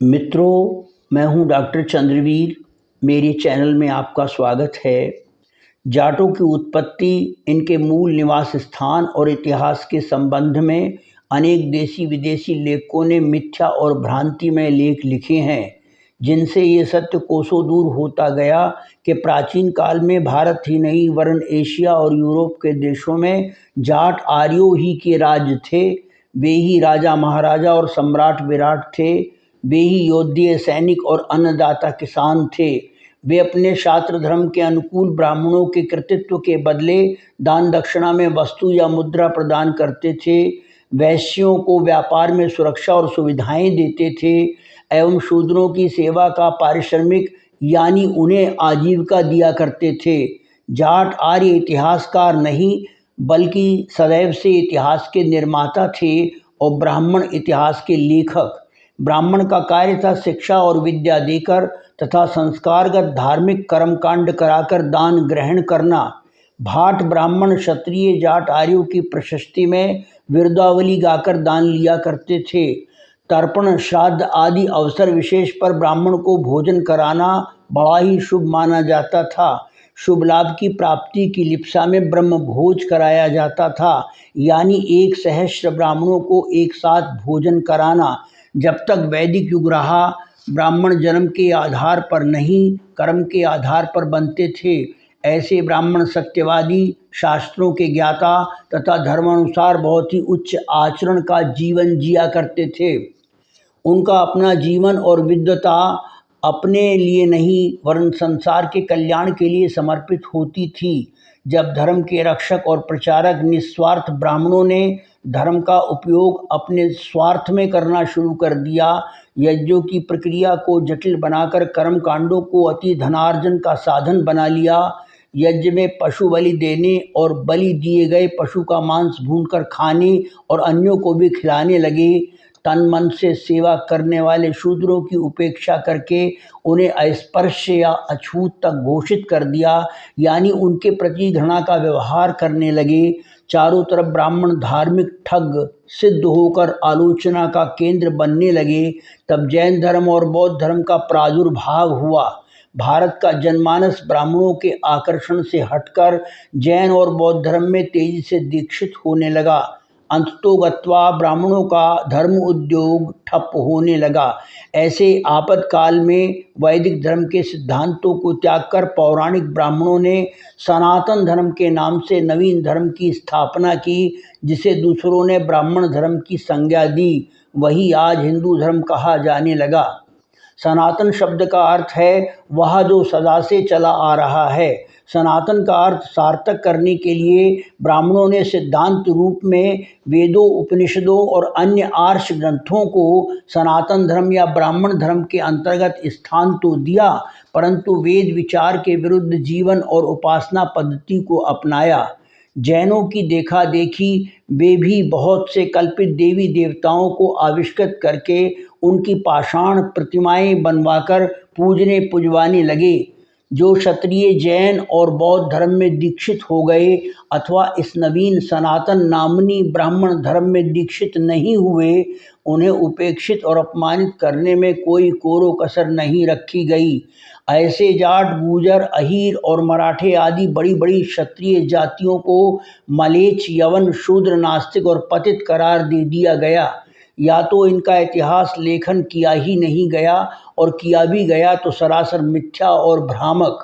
मित्रों, मैं हूं डॉक्टर चंद्रवीर। मेरे चैनल में आपका स्वागत है। जाटों की उत्पत्ति, इनके मूल निवास स्थान और इतिहास के संबंध में अनेक देशी विदेशी लेखकों ने मिथ्या और भ्रांतिमय लेख लिखे हैं, जिनसे ये सत्य कोसों दूर होता गया कि प्राचीन काल में भारत ही नहीं वरन एशिया और यूरोप के देशों में जाट आर्यों ही के राज्य थे। वे ही राजा महाराजा और सम्राट विराट थे। वे ही योद्धे सैनिक और अन्नदाता किसान थे। वे अपने शास्त्र धर्म के अनुकूल ब्राह्मणों के कृतित्व के बदले दान दक्षिणा में वस्तु या मुद्रा प्रदान करते थे। वैश्यों को व्यापार में सुरक्षा और सुविधाएं देते थे एवं शूद्रों की सेवा का पारिश्रमिक यानी उन्हें आजीविका दिया करते थे। जाट आर्य इतिहासकार नहीं बल्कि सदैव से इतिहास के निर्माता थे और ब्राह्मण इतिहास के लेखक। ब्राह्मण का कार्य था शिक्षा और विद्या देकर तथा संस्कारगत धार्मिक कर्मकांड कराकर दान ग्रहण करना। भाट ब्राह्मण क्षत्रिय जाट आर्यों की प्रशस्ति में विरुदावली गाकर दान लिया करते थे। तर्पण श्राद्ध आदि अवसर विशेष पर ब्राह्मण को भोजन कराना बड़ा ही शुभ माना जाता था। शुभ लाभ की प्राप्ति की लिप्सा में ब्रह्म भोज कराया जाता था, यानी 1 सहस्र ब्राह्मणों को एक साथ भोजन कराना। जब तक वैदिक युग रहा, ब्राह्मण जन्म के आधार पर नहीं कर्म के आधार पर बनते थे। ऐसे ब्राह्मण सत्यवादी, शास्त्रों के ज्ञाता तथा धर्मानुसार बहुत ही उच्च आचरण का जीवन जिया करते थे। उनका अपना जीवन और विद्वता अपने लिए नहीं वरन संसार के कल्याण के लिए समर्पित होती थी। जब धर्म के रक्षक और प्रचारक निस्वार्थ ब्राह्मणों ने धर्म का उपयोग अपने स्वार्थ में करना शुरू कर दिया, यज्ञों की प्रक्रिया को जटिल बनाकर कर्म कांडों को अति धनार्जन का साधन बना लिया, यज्ञ में पशु बलि देने और बलि दिए गए पशु का मांस भूनकर खाने और अन्यों को भी खिलाने लगे, तन मन से सेवा करने वाले शूद्रों की उपेक्षा करके उन्हें अस्पृश्य या अछूत तक घोषित कर दिया, यानी उनके प्रति घृणा का व्यवहार करने लगे। चारों तरफ ब्राह्मण धार्मिक ठग सिद्ध होकर आलोचना का केंद्र बनने लगे। तब जैन धर्म और बौद्ध धर्म का प्रादुर्भाव हुआ। भारत का जनमानस ब्राह्मणों के आकर्षण से हटकर जैन और बौद्ध धर्म में तेजी से दीक्षित होने लगा। अंततोगत्वा ब्राह्मणों का धर्म उद्योग ठप होने लगा। ऐसे आपातकाल में वैदिक धर्म के सिद्धांतों को त्याग कर पौराणिक ब्राह्मणों ने सनातन धर्म के नाम से नवीन धर्म की स्थापना की, जिसे दूसरों ने ब्राह्मण धर्म की संज्ञा दी। वही आज हिंदू धर्म कहा जाने लगा। सनातन शब्द का अर्थ है वह जो सदा से चला आ रहा है। सनातन का अर्थ सार्थक करने के लिए ब्राह्मणों ने सिद्धांत रूप में वेदों, उपनिषदों और अन्य आर्ष ग्रंथों को सनातन धर्म या ब्राह्मण धर्म के अंतर्गत स्थान तो दिया, परंतु वेद विचार के विरुद्ध जीवन और उपासना पद्धति को अपनाया। जैनों की देखा देखी वे भी बहुत से कल्पित देवी देवताओं को आविष्कृत करके उनकी पाषाण प्रतिमाएं बनवाकर पूजने पुजवाने लगे। जो क्षत्रिय, जैन और बौद्ध धर्म में दीक्षित हो गए अथवा इस नवीन सनातन नामनी ब्राह्मण धर्म में दीक्षित नहीं हुए, उन्हें उपेक्षित और अपमानित करने में कोई कोरो कसर नहीं रखी गई। ऐसे जाट, गूजर, अहीर और मराठे आदि बड़ी बड़ी क्षत्रिय जातियों को मलेच्छ, यवन, शूद्र, नास्तिक और पतित करार दे दिया गया। या तो इनका इतिहास लेखन किया ही नहीं गया और किया भी गया तो सरासर मिथ्या और भ्रामक।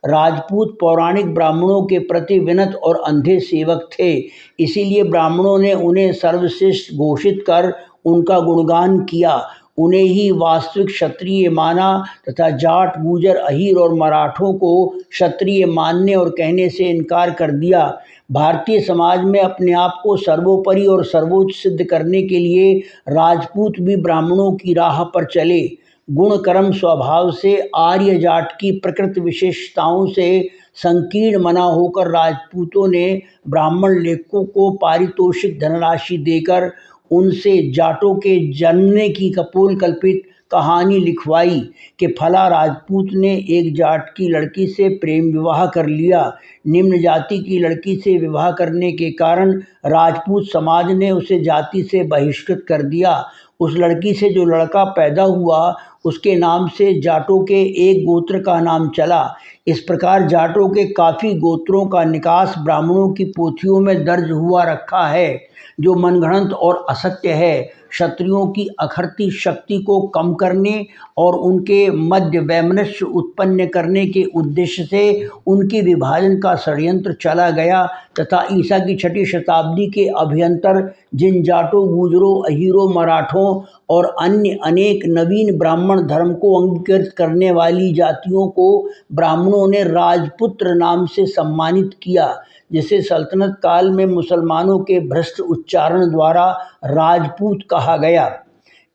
राजपूत पौराणिक ब्राह्मणों के प्रति विनत और अंधे सेवक थे, इसीलिए ब्राह्मणों ने उन्हें सर्वश्रेष्ठ घोषित कर उनका गुणगान किया, उन्हें ही वास्तविक क्षत्रिय माना तथा जाट, गूजर, अहीर और मराठों को क्षत्रिय मानने और कहने से इनकार कर दिया। भारतीय समाज में अपने आप को सर्वोपरि और सर्वोच्च सिद्ध करने के लिए राजपूत भी ब्राह्मणों की राह पर चले। गुण कर्म स्वभाव से आर्य जाट की प्रकृति विशेषताओं से संकीर्ण मना होकर राजपूतों ने ब्राह्मण लेखकों को पारितोषिक धनराशि देकर उनसे जाटों के जानने की कपोल कल्पित कहानी लिखवाई कि फला राजपूत ने एक जाट की लड़की से प्रेम विवाह कर लिया। निम्न जाति की लड़की से विवाह करने के कारण राजपूत समाज ने उसे जाति से बहिष्कृत कर दिया। उस लड़की से जो लड़का पैदा हुआ उसके नाम से जाटों के एक गोत्र का नाम चला। इस प्रकार जाटों के काफ़ी गोत्रों का निकास ब्राह्मणों की पोथियों में दर्ज हुआ रखा है, जो मनगढ़ंत और असत्य है। क्षत्रियों की अखरती शक्ति को कम करने और उनके मध्य वैमनस्य उत्पन्न करने के उद्देश्य से उनके विभाजन का षड्यंत्र चला गया तथा ईसा की 6वीं शताब्दी के अभ्यंतर जिन जाटों, गुजरों, अहीरों, मराठों और अन्य अनेक नवीन ब्राह्मण धर्म को अंगीकृत करने वाली जातियों को ब्राह्मणों ने राजपुत्र नाम से सम्मानित किया, जिसे सल्तनत काल में मुसलमानों के भ्रष्ट उच्चारण द्वारा राजपूत कहा गया।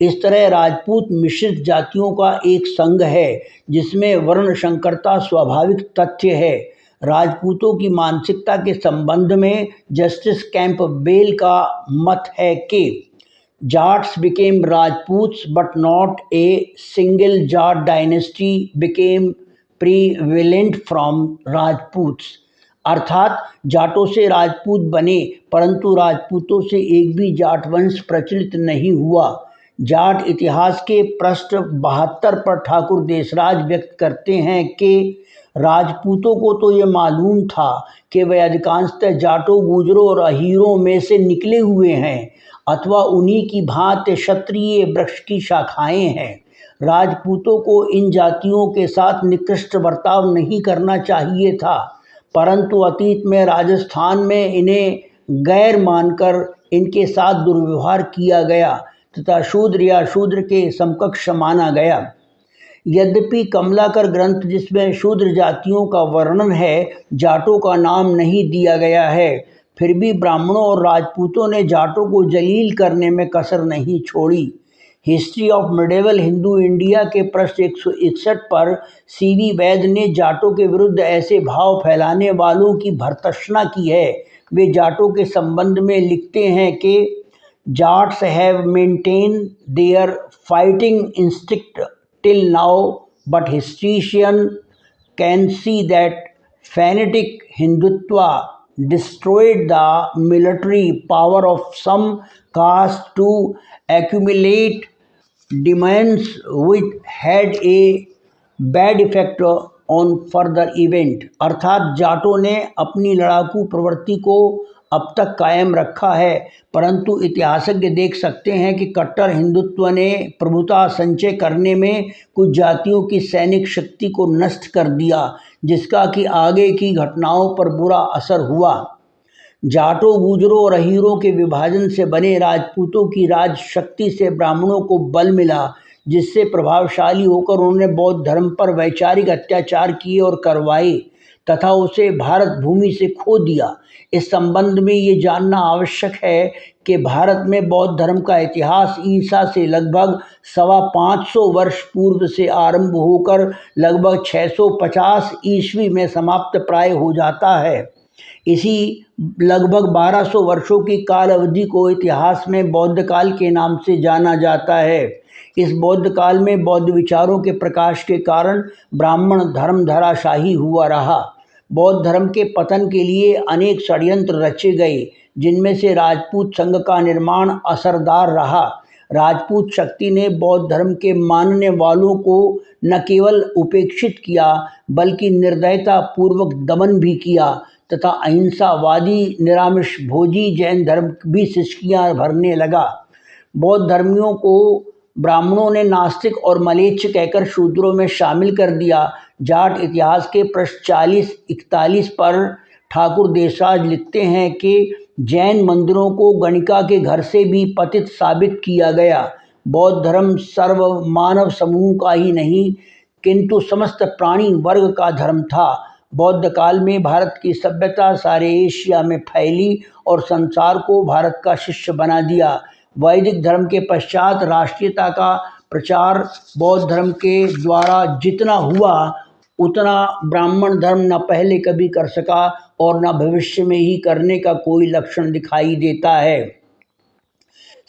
इस तरह राजपूत मिश्रित जातियों का एक संघ है जिसमें वर्ण संकरता स्वाभाविक तथ्य है। राजपूतों की मानसिकता के संबंध में जस्टिस कैंपबेल का मत है कि Jats became Rajputs but not a single Jat dynasty became prevalent from Rajputs। अर्थात जाटों से राजपूत बने परंतु राजपूतों से एक भी जाट वंश प्रचलित नहीं हुआ। जाट इतिहास के पृष्ठ 72 पर ठाकुर देशराज व्यक्त करते हैं कि राजपूतों को तो ये मालूम था कि वे अधिकांशतः जाटों, गुजरों और अहीरों में से निकले हुए हैं अथवा उन्हीं की भांति क्षत्रिय वृक्ष की शाखाएं हैं। राजपूतों को इन जातियों के साथ निकृष्ट बर्ताव नहीं करना चाहिए था, परंतु अतीत में राजस्थान में इन्हें गैर मानकर इनके साथ दुर्व्यवहार किया गया तथा शूद्र या शूद्र के समकक्ष माना गया। यद्यपि कमलाकर ग्रंथ जिसमें शूद्र जातियों का वर्णन है, जाटों का नाम नहीं दिया गया है, फिर भी ब्राह्मणों और राजपूतों ने जाटों को जलील करने में कसर नहीं छोड़ी। History of medieval Hindu India के पृष्ठ 161 पर सीवी वैद ने जाटों के विरुद्ध ऐसे भाव फैलाने वालों की भर्त्सना की है। वे जाटों के संबंध में लिखते हैं कि Jats have maintain their fighting instinct till now, but historian can see that fanatic Hindutva destroyed the military power of some caste to accumulate demands which had a bad effect on further event। अर्थात जाटों ने अपनी लड़ाकू प्रवृत्ति को अब तक कायम रखा है, परंतु इतिहासज्ञ देख सकते हैं कि कट्टर हिंदुत्व ने प्रभुता संचय करने में कुछ जातियों की सैनिक शक्ति को नष्ट कर दिया, जिसका कि आगे की घटनाओं पर बुरा असर हुआ। जाटों, गुजरों और अहीरों के विभाजन से बने राजपूतों की राज शक्ति से ब्राह्मणों को बल मिला, जिससे प्रभावशाली होकर उन्होंने बौद्ध धर्म पर वैचारिक अत्याचार किए और करवाए तथा उसे भारत भूमि से खो दिया। इस संबंध में ये जानना आवश्यक है कि भारत में बौद्ध धर्म का इतिहास ईसा से लगभग 550 वर्ष पूर्व से आरंभ होकर लगभग 650 ईस्वी में समाप्त प्राय हो जाता है। इसी लगभग 1200 वर्षों की काल अवधि को इतिहास में बौद्ध काल के नाम से जाना जाता है। इस बौद्ध काल में बौद्ध विचारों के प्रकाश के कारण ब्राह्मण धर्म धराशाही हुआ रहा। बौद्ध धर्म के पतन के लिए अनेक षड्यंत्र रचे गए, जिनमें से राजपूत संघ का निर्माण असरदार रहा। राजपूत शक्ति ने बौद्ध धर्म के मानने वालों को न केवल उपेक्षित किया बल्कि निर्दयता पूर्वक दमन भी किया तथा अहिंसावादी निरामिष भोजी जैन धर्म भी सिसकियां भरने लगा। बौद्ध धर्मियों को ब्राह्मणों ने नास्तिक और मलेच्छ कहकर शूद्रों में शामिल कर दिया। जाट इतिहास के पृष्ठ 40-41 पर ठाकुर देशराज लिखते हैं कि जैन मंदिरों को गणिका के घर से भी पतित साबित किया गया। बौद्ध धर्म सर्व मानव समूह का ही नहीं किंतु समस्त प्राणी वर्ग का धर्म था। बौद्ध काल में भारत की सभ्यता सारे एशिया में फैली और संसार को भारत का शिष्य बना दिया। वैदिक धर्म के पश्चात राष्ट्रीयता का प्रचार बौद्ध धर्म के द्वारा जितना हुआ उतना ब्राह्मण धर्म न पहले कभी कर सका और न भविष्य में ही करने का कोई लक्षण दिखाई देता है।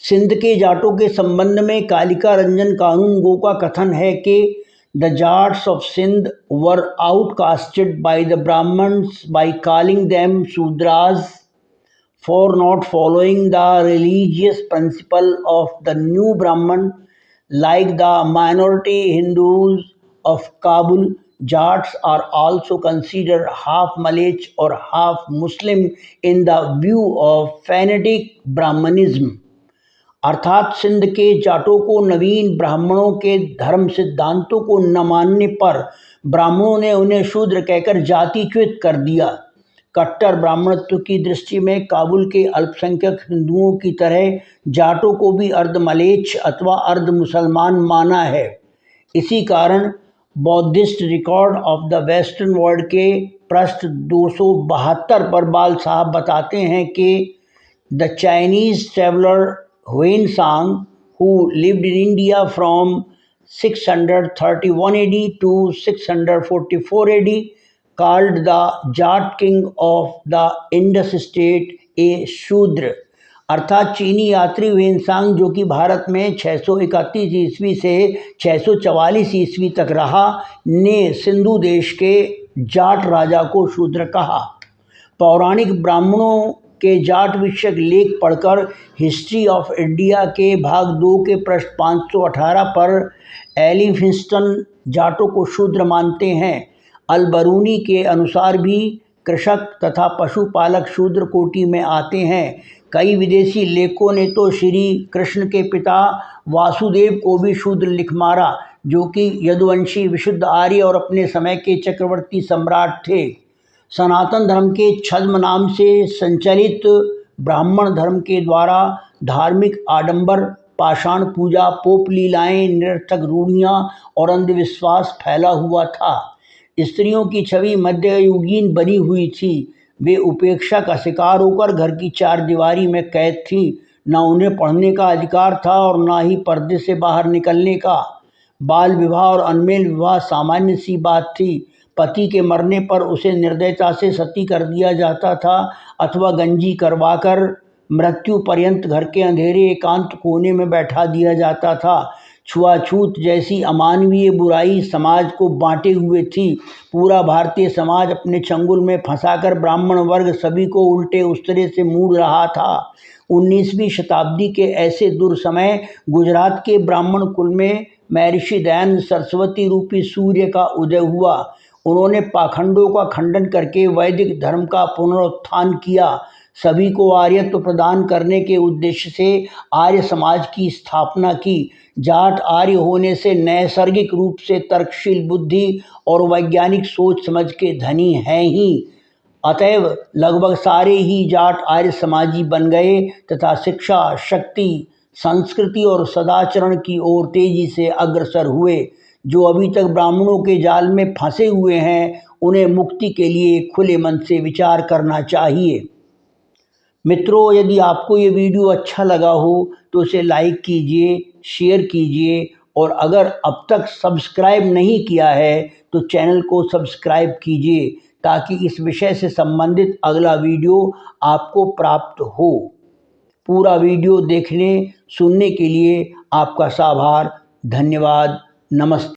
सिंध के जाटों के संबंध में कालिका रंजन कानूनगो का कथन है कि the Jats of Sindh were outcasted by the Brahmins by calling them Shudras for not following the religious principle of the new Brahman, like the minority Hindus of Kabul. Jats are also considered half Malay or half Muslim in the view of fanatic Brahmanism. अर्थात सिंध के जाटों को नवीन ब्राह्मणों के धर्म सिद्धांतों को न मानने पर ब्राह्मणों ने उन्हें शूद्र कहकर जातिच्युत कर दिया। कट्टर ब्राह्मणत्व की दृष्टि में काबुल के अल्पसंख्यक हिंदुओं की तरह जाटों को भी अर्ध मलेच्छ अथवा अर्ध मुसलमान माना है। इसी कारण Buddhist record of the western world के पृष्ठ 272 पर बाल साहब बताते हैं कि the Chinese traveller Hiuen Tsang who lived in India from 631 AD to 644 AD called the Jat king of the Indus state a शूद्र। अर्थात चीनी यात्री हुएनसांग जो कि भारत में 631 ईस्वी से 644 ईस्वी तक रहा ने सिंधु देश के जाट राजा को शूद्र कहा। पौराणिक ब्राह्मणों के जाट विषयक लेख पढ़कर हिस्ट्री ऑफ इंडिया के भाग 2 के पृष्ठ 518 पर एलिफिंस्टन जाटों को शूद्र मानते हैं। अलबरूनी के अनुसार भी कृषक तथा पशुपालक शूद्र कोटि में आते हैं। कई विदेशी लेखकों ने तो श्री कृष्ण के पिता वासुदेव को भी शूद्र लिख मारा, जो कि यदुवंशी विशुद्ध आर्य और अपने समय के चक्रवर्ती सम्राट थे। सनातन धर्म के छद्म नाम से संचलित ब्राह्मण धर्म के द्वारा धार्मिक आडंबर, पाषाण पूजा, पोप लीलाएं, निरर्थक रूढ़ियाँ और अंधविश्वास फैला हुआ था। स्त्रियों की छवि मध्ययुगीन बनी हुई थी। वे उपेक्षा का शिकार होकर घर की चार दीवारी में कैद थी। न उन्हें पढ़ने का अधिकार था और न ही पर्दे से बाहर निकलने का। बाल विवाह और अनमेल विवाह सामान्य सी बात थी। पति के मरने पर उसे निर्दयता से सती कर दिया जाता था अथवा गंजी करवाकर मृत्यु पर्यंत घर के अंधेरे एकांत कोने में बैठा दिया जाता था। छुआछूत जैसी अमानवीय बुराई समाज को बांटे हुए थी। पूरा भारतीय समाज अपने चंगुल में फंसाकर ब्राह्मण वर्ग सभी को उल्टे उस्तरे से मूड़ रहा था। 19वीं शताब्दी के ऐसे दुर्समय गुजरात के ब्राह्मण कुल में महर्षि दयानंद सरस्वती रूपी सूर्य का उदय हुआ। उन्होंने पाखंडों का खंडन करके वैदिक धर्म का पुनरुत्थान किया। सभी को आर्यत्व प्रदान करने के उद्देश्य से आर्य समाज की स्थापना की। जाट आर्य होने से नैसर्गिक रूप से तर्कशील बुद्धि और वैज्ञानिक सोच समझ के धनी हैं ही। अतएव लगभग सारे ही जाट आर्य समाजी बन गए तथा शिक्षा, शक्ति, संस्कृति और सदाचरण की ओर तेजी से अग्रसर हुए। जो अभी तक ब्राह्मणों के जाल में फंसे हुए हैं, उन्हें मुक्ति के लिए खुले मन से विचार करना चाहिए। मित्रों, यदि आपको ये वीडियो अच्छा लगा हो तो इसे लाइक कीजिए, शेयर कीजिए और अगर अब तक सब्सक्राइब नहीं किया है तो चैनल को सब्सक्राइब कीजिए ताकि इस विषय से संबंधित अगला वीडियो आपको प्राप्त हो। पूरा वीडियो देखने सुनने के लिए आपका आभार। धन्यवाद। नमस्ते।